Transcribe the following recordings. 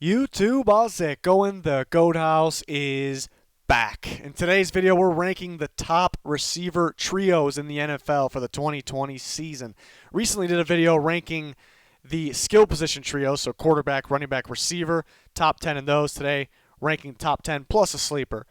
YouTube, how's it going? The Goat House is back. In today's video, we're ranking the top receiver trios in the NFL for the 2020 season. Recently did a video ranking the skill position trio, so quarterback, running back, receiver, top 10 in those. Today, ranking top 10 plus a sleeper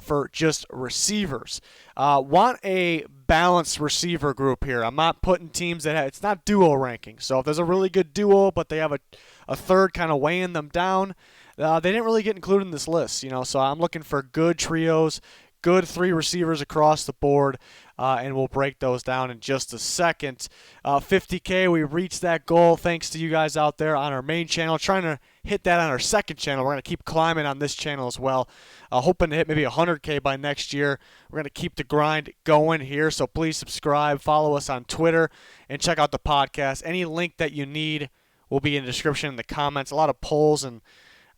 for just receivers. Want a balanced receiver group here. I'm not putting teams that it's not duo ranking. So if there's a really good duo, but they have a third kind of weighing them down, they didn't really get included in this list. So I'm looking for good trios, good three receivers across the board, and we'll break those down in just a second. 50K, we reached that goal thanks to you guys out there on our main channel. Trying to hit that on our second channel. We're going to keep climbing on this channel as well. Hoping to hit maybe 100K by next year. We're going to keep the grind going here, so please subscribe, follow us on Twitter, and check out the podcast. Any link that you need will be in the description in the comments. A lot of polls and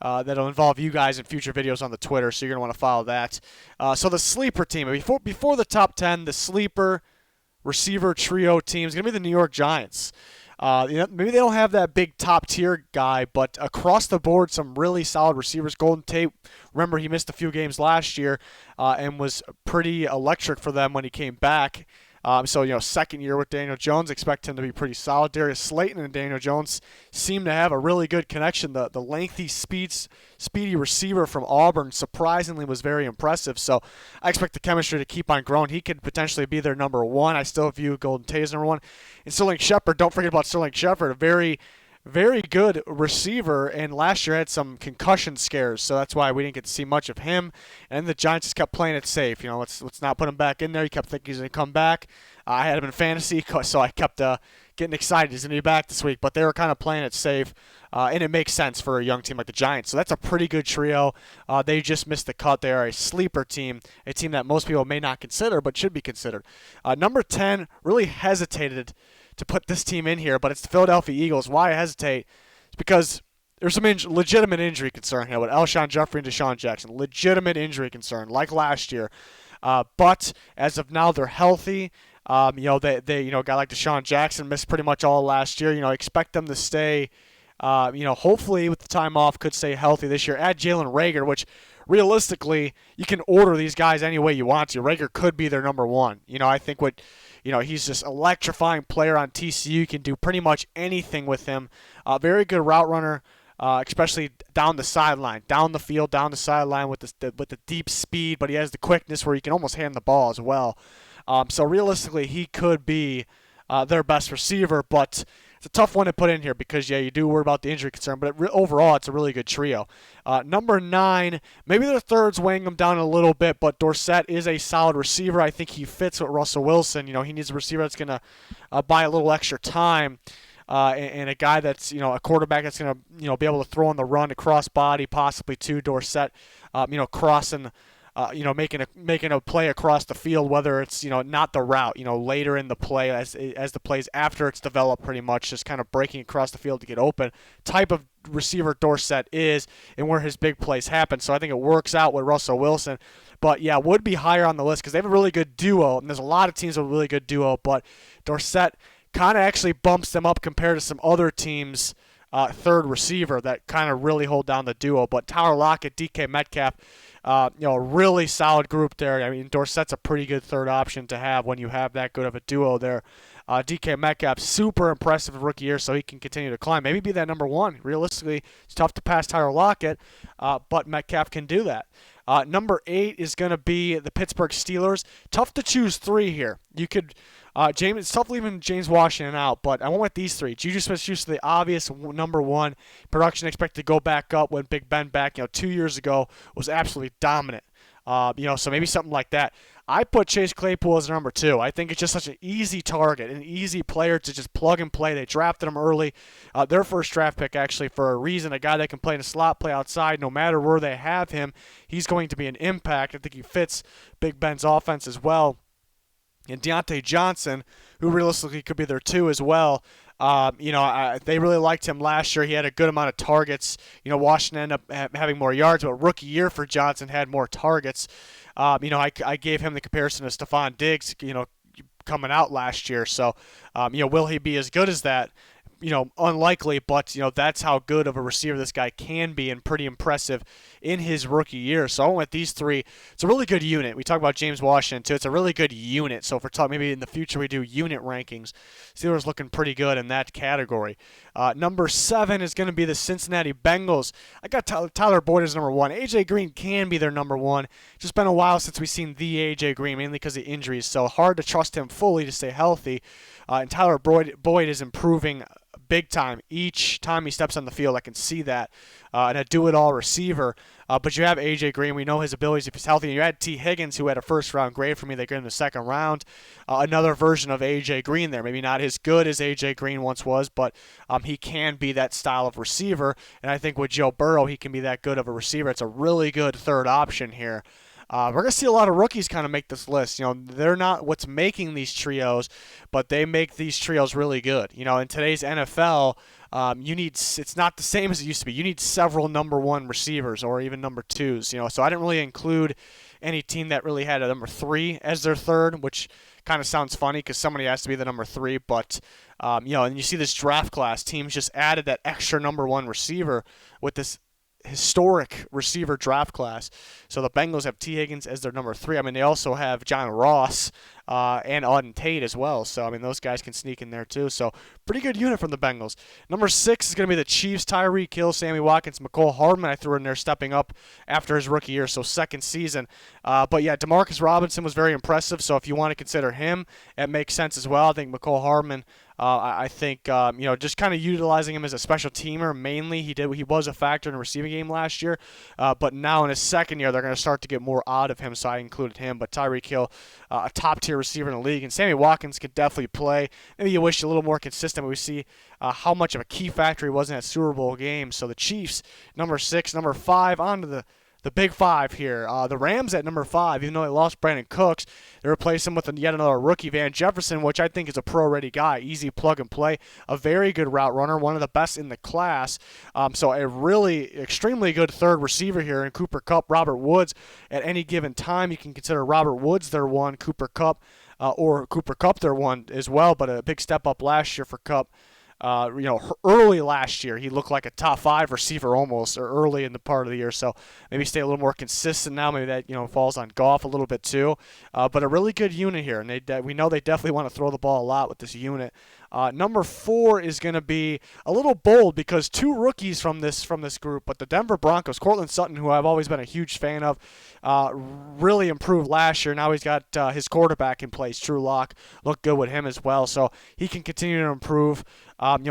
that'll involve you guys in future videos on the Twitter, so you're going to want to follow that. So the sleeper team, before the top 10, the sleeper receiver trio team is going to be the New York Giants. Maybe they don't have that big top-tier guy, but across the board, some really solid receivers. Golden Tate, remember, he missed a few games last year and was pretty electric for them when he came back. Second year with Daniel Jones, expect him to be pretty solid. Darius Slayton and Daniel Jones seem to have a really good connection. The lengthy, speedy receiver from Auburn surprisingly was very impressive. So I expect the chemistry to keep on growing. He could potentially be their number one. I still view Golden Tate as number one. And Sterling Shepard, don't forget about Sterling Shepard, a very good receiver, and last year had some concussion scares, so that's why we didn't get to see much of him. And the Giants just kept playing it safe. Let's not put him back in there. He kept thinking he's going to come back. I had him in fantasy, so I kept getting excited. He's going to be back this week, but they were kind of playing it safe, and it makes sense for a young team like the Giants. So that's a pretty good trio. They just missed the cut. They are a sleeper team, a team that most people may not consider but should be considered. Number 10, really hesitated to put this team in here, but it's the Philadelphia Eagles. Why I hesitate is because there's some legitimate injury concern here with Alshon Jeffrey and Deshaun Jackson. Legitimate injury concern, like last year. But as of now, they're healthy. They a guy like Deshaun Jackson missed pretty much all last year. Expect them to stay, hopefully with the time off, could stay healthy this year. Add Jalen Reagor, which realistically, you can order these guys any way you want to. Reagor could be their number one. I think he's just electrifying player on TCU. You can do pretty much anything with him. Very good route runner, especially down the sideline, down the field, down the sideline with the deep speed, but he has the quickness where he can almost hand the ball as well. So realistically, he could be their best receiver, but it's a tough one to put in here because, you do worry about the injury concern, but overall, it's a really good trio. Number 9, maybe their third's weighing them down a little bit, but Dorsett is a solid receiver. I think he fits with Russell Wilson. He needs a receiver that's going to buy a little extra time and a guy that's, a quarterback that's going to, be able to throw on the run across body, possibly to Dorsett, crossing making a play across the field, whether it's, not the route, later in the play as the plays after it's developed, pretty much just kind of breaking across the field to get open type of receiver Dorsett is and where his big plays happen. So I think it works out with Russell Wilson. But, would be higher on the list because they have a really good duo, and there's a lot of teams with a really good duo, but Dorsett kind of actually bumps them up compared to some other teams' third receiver that kind of really hold down the duo. But Tyler Lockett, DK Metcalf, a really solid group there. I mean, Dorsett's a pretty good third option to have when you have that good of a duo there. DK Metcalf, super impressive rookie year, so he can continue to climb. Maybe be that number one. Realistically, it's tough to pass Tyler Lockett, but Metcalf can do that. Number 8 is going to be the Pittsburgh Steelers. Tough to choose 3 here. You could it's tough leaving James Washington out, but I went with these 3. Juju Smith-Schuster, the obvious number 1. Production expected to go back up when Big Ben back 2 years ago was absolutely dominant. So maybe something like that. I put Chase Claypool as number 2. I think it's just such an easy target, an easy player to just plug and play. They drafted him early. Their first draft pick, actually, for a reason. A guy that can play in a slot, play outside. No matter where they have him, he's going to be an impact. I think he fits Big Ben's offense as well. And Deontay Johnson, who realistically could be their 2 as well. They really liked him last year. He had a good amount of targets. Washington ended up having more yards, but rookie year for Johnson had more targets. I gave him the comparison to Stephon Diggs, coming out last year. So, will he be as good as that? unlikely, but that's how good of a receiver this guy can be, and pretty impressive in his rookie year. So I went with these three. It's a really good unit. We talk about James Washington too. It's a really good unit. So if we're talking, maybe in the future we do unit rankings, Steelers looking pretty good in that category. Number 7 is going to be the Cincinnati Bengals. I got Tyler Boyd as number 1. AJ Green can be their number 1. It's just been a while since we've seen the AJ Green, mainly because of injuries. So hard to trust him fully to stay healthy. And Tyler Boyd is improving big time each time he steps on the field. I can see that. And a do-it-all receiver. But you have A.J. Green. We know his abilities if he's healthy. And you had T. Higgins, who had a first-round grade for me. They got in the second round. Another version of A.J. Green there. Maybe not as good as A.J. Green once was, but he can be that style of receiver. And I think with Joe Burrow, he can be that good of a receiver. It's a really good third option here. We're going to see a lot of rookies kind of make this list. They're not what's making these trios, but they make these trios really good. In today's NFL, it's not the same as it used to be. You need several number 1 receivers or even number 2s. So I didn't really include any team that really had a number 3 as their third, which kind of sounds funny because somebody has to be the number 3. But and you see this draft class, teams just added that extra number 1 receiver with this historic receiver draft class. So the Bengals have T. Higgins as their number 3. I mean, they also have John Ross and Auden Tate as well. So, I mean, those guys can sneak in there too. So, pretty good unit from the Bengals. Number 6 is going to be the Chiefs. Tyreek Hill, Sammy Watkins, McCole Hardman I threw in there, stepping up after his rookie year, so second season. But, yeah, Demarcus Robinson was very impressive. So, if you want to consider him, it makes sense as well. I think McCole Hardman, I think, just kind of utilizing him as a special teamer mainly. He was a factor in the receiving game last year. But now in his second year, they're going to start to get more out of him, so I included him. But Tyreek Hill, a top-tier receiver in the league. And Sammy Watkins could definitely play. Maybe you wish a little more consistent, but we see how much of a key factor he was in that Super Bowl game. So the Chiefs, number 6. Number 5, on to the big 5 here. The Rams at number 5, even though they lost Brandon Cooks, they replaced him with yet another rookie, Van Jefferson, which I think is a pro-ready guy. Easy plug and play. A very good route runner, one of the best in the class. So a really extremely good third receiver here in Cooper Kupp, Robert Woods. At any given time, you can consider Robert Woods their 1, Cooper Kupp, or Cooper Kupp their 1 as well, but a big step up last year for Kupp. Early last year, he looked like a top 5 receiver almost, or early in the part of the year. So maybe stay a little more consistent now. Maybe that falls on Goff a little bit too. But a really good unit here, and we know they definitely want to throw the ball a lot with this unit. Number 4 is going to be a little bold because 2 rookies from this group, but the Denver Broncos, Cortland Sutton, who I've always been a huge fan of, really improved last year. Now he's got his quarterback in place, Drew Lock. Looked good with him as well, so he can continue to improve.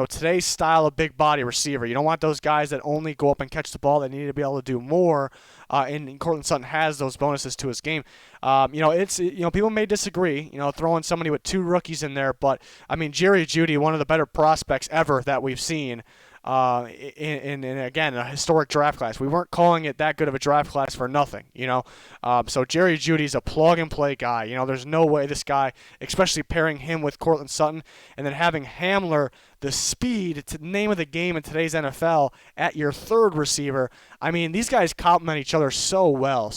Today's style of big body receiver, you don't want those guys that only go up and catch the ball. They need to be able to do more, and Cortland Sutton has those bonuses to his game. People may disagree, throwing somebody with 2 rookies in there, but I mean, Jerry Jeudy, one of the better prospects ever that we've seen. In again, a historic draft class. We weren't calling it that good of a draft class for nothing, So Jerry Jeudy's a plug-and-play guy. There's no way this guy, especially pairing him with Cortland Sutton, and then having Hamler, the speed, to name of the game in today's NFL, at your third receiver. I mean, these guys complement each other so well.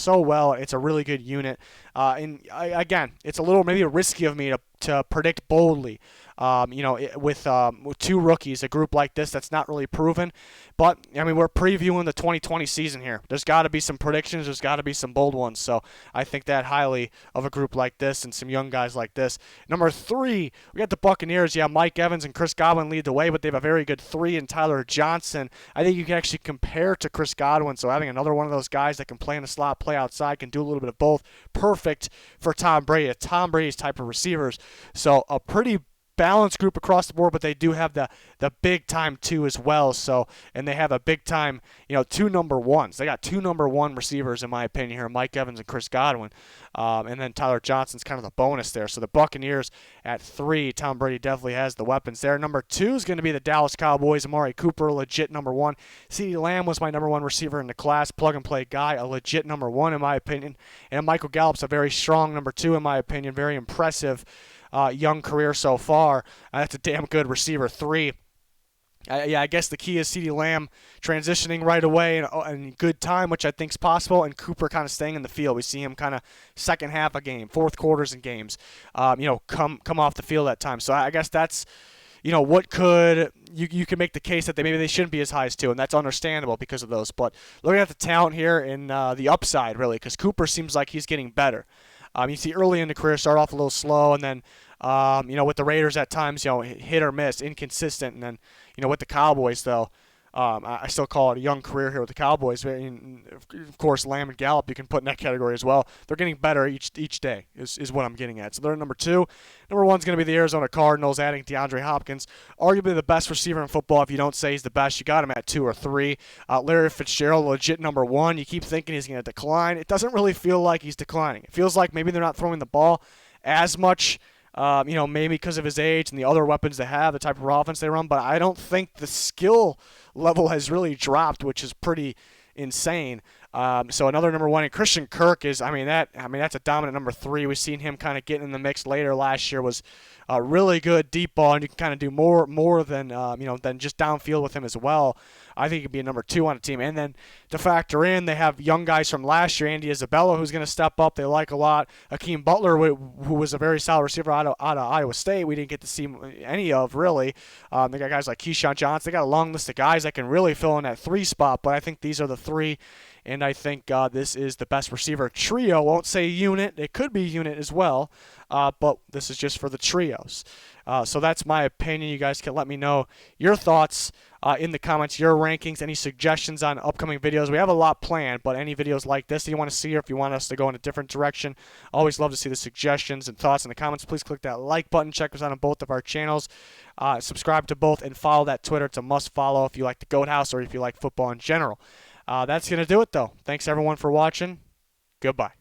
It's a really good unit. Again, it's a little maybe risky of me to predict boldly. With 2 rookies, a group like this that's not really proven. But, I mean, we're previewing the 2020 season here. There's got to be some predictions. There's got to be some bold ones. So I think that highly of a group like this and some young guys like this. Number 3, we got the Buccaneers. Yeah, Mike Evans and Chris Godwin lead the way, but they have a very good 3 in Tyler Johnson. I think you can actually compare to Chris Godwin. So having another one of those guys that can play in the slot, play outside, can do a little bit of both. Perfect for Tom Brady, Tom Brady's type of receivers. So a pretty balanced group across the board, but they do have the big time 2 as well. So, and they have a big time, 2 number 1s. They got 2 number 1 receivers in my opinion here, Mike Evans and Chris Godwin. And then Tyler Johnson's kind of the bonus there. So the Buccaneers at 3, Tom Brady definitely has the weapons there. Number 2 is going to be the Dallas Cowboys. Amari Cooper, legit number 1. CeeDee Lamb was my number 1 receiver in the class, plug and play guy, a legit number 1 in my opinion. And Michael Gallup's a very strong number 2 in my opinion, very impressive. Young career so far. That's a damn good receiver. 3. I guess the key is CeeDee Lamb transitioning right away and good time, which I think is possible, and Cooper kind of staying in the field. We see him kind of second half a game, fourth quarters in games, come off the field at times. So I guess that's what could you can make the case that maybe they shouldn't be as high as 2, and that's understandable because of those. But looking at the talent here and the upside, really, because Cooper seems like he's getting better. You see early in the career start off a little slow, and then with the Raiders at times, hit or miss, inconsistent, and then with the Cowboys though. I still call it a young career here with the Cowboys. And of course, Lamb and Gallup you can put in that category as well. They're getting better each day is what I'm getting at. So they're number 2. Number 1 is going to be the Arizona Cardinals, adding DeAndre Hopkins, arguably the best receiver in football. If you don't say he's the best, you got him at 2 or 3. Larry Fitzgerald, legit number 1. You keep thinking he's going to decline. It doesn't really feel like he's declining. It feels like maybe they're not throwing the ball as much. Maybe because of his age and the other weapons they have, the type of offense they run, but I don't think the skill level has really dropped, which is pretty insane. So another number 1, and Christian Kirk is, that's a dominant number 3. We've seen him kind of getting in the mix later last year. Was really good deep ball, and you can kind of do more than than just downfield with him as well. I think he could be a number 2 on a team. And then to factor in, they have young guys from last year, Andy Isabella, who's going to step up. They like a lot. Hakeem Butler, who was a very solid receiver out of Iowa State. We didn't get to see any of, really. They got guys like Keyshawn Johnson. They got a long list of guys that can really fill in that 3 spot, but I think these are the 3. And I think this is the best receiver trio. Won't say unit. It could be unit as well, but this is just for the trios. So that's my opinion. You guys can let me know your thoughts in the comments, your rankings, any suggestions on upcoming videos. We have a lot planned, but any videos like this that you want to see, or if you want us to go in a different direction, always love to see the suggestions and thoughts in the comments. Please click that like button. Check us out on both of our channels. Subscribe to both and follow that Twitter. It's a must follow if you like the Goat House or if you like football in general. That's going to do it, though. Thanks, everyone, for watching. Goodbye.